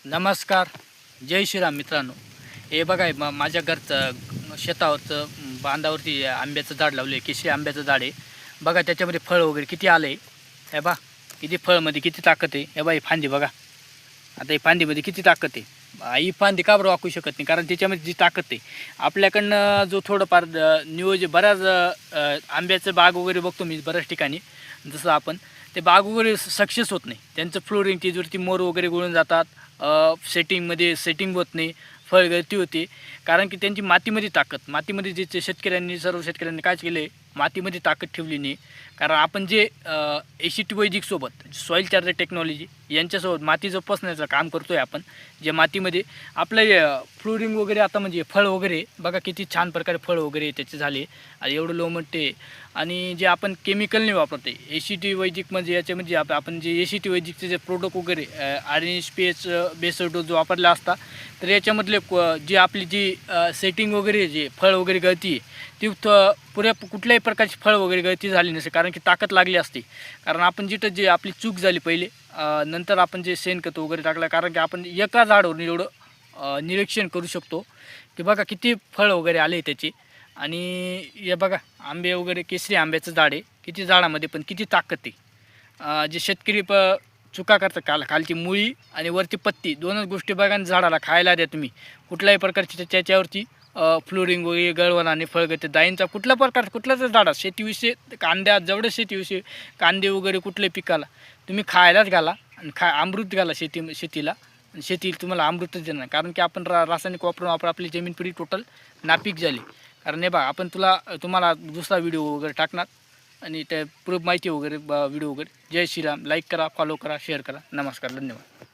नमस्कार. जय श्रीराम मित्रांनो. हे बघा माझ्या घरचं शेतावरचं बांधावरती आंब्याचं झाड लावलं आहे. केशरी आंब्याचं झाड आहे. बघा त्याच्यामध्ये फळ वगैरे किती आलं आहे. हे बा किती फळमध्ये किती ताकद आहे. हे बा ही फांदी बघा. आता ही फांदीमध्ये किती ताकद आहे. ही फांदी का बरं वाकू शकत नाही, कारण त्याच्यामध्ये जी ताकद आहे. आपल्याकडनं जो थोडंफार बऱ्याच आंब्याचं बाग वगैरे बघतो मी बऱ्याच ठिकाणी, जसं आपण ते बाग वगैरे सक्सेस होत नाही. त्यांचं फ्लोरिंग त्याच्यावरती मोर वगैरे गळून जातात. सेटिंगमध्ये सेटिंग होत नाही, फळगळती होते. कारण की त्यांची मातीमध्ये मातीमध्ये जे सर्व शेतकऱ्यांनी काय केलं आहे, मातीमध्ये ताकद ठेवली नाही. कारण आपण जे ACT वैदिकसोबत सॉईल चार्जर टेक्नॉलॉजी यांच्यासोबत माती जोपासण्याचं काम करतो आहे आपण. जे मातीमध्ये आपलं फ्लोरिंग वगैरे आता म्हणजे फळ वगैरे बघा किती छान प्रकारे फळ वगैरे त्याचे झाले. आणि एवढं लोमटे. आणि जे आपण केमिकलने वापरते ACT वैदिक म्हणजे याच्यामध्ये आपण जे ACT वैदिकचे जे प्रोडक्ट वगैरे आणि स्पेस बेस्ड डोस जो वापरला असता, तर याच्यामधले जी आपली जी सेटिंग वगैरे जे फळ वगैरे गळती ती कुठल्याही प्रकारची फळ वगैरे गळती झाली नसते, कारण की ताकद लागली असते. कारण आपण जिथं जे आपली चूक झाली पहिले, नंतर आपण जे शेणखत वगैरे टाकलं, कारण की आपण एका झाडावर एवढं निरीक्षण करू शकतो की बघा किती फळ वगैरे आले त्याचे. आणि हे बघा आंबे वगैरे केसरी आंब्याचं झाड आहे. किती झाडामध्ये पण किती ताकद आहे. जे शेतकरी चुका करतात, खालची मुळी आणि वरती पत्ती दोनच गोष्टी बघा आणि झाडाला खायला द्या तुम्ही. कुठल्याही प्रकारची त्याच्यावरती फ्लोरिंग वगैरे गळवणाने फळगते दाईंचा कुठल्याच झाडात शेतीविषयी कांद्या जेवढं शेतीविषयी कांदे वगैरे कुठले पिकाला तुम्ही खायलाच घाला आणि अमृत घाला शेतीला. शेती तुम्हाला अमृतच देणार, कारण की आपण रासायनिक वापरून आपली जमीन पिढी टोटल नापीक झाली. कारण हे बघा आपण तुम्हाला दुसरा व्हिडिओ वगैरे टाकणार आणि त्या प्रूफ माहिती वगैरे व्हिडिओ वगैरे. जय श्रीराम. लाईक करा, फॉलो करा, शेअर करा. नमस्कार, धन्यवाद.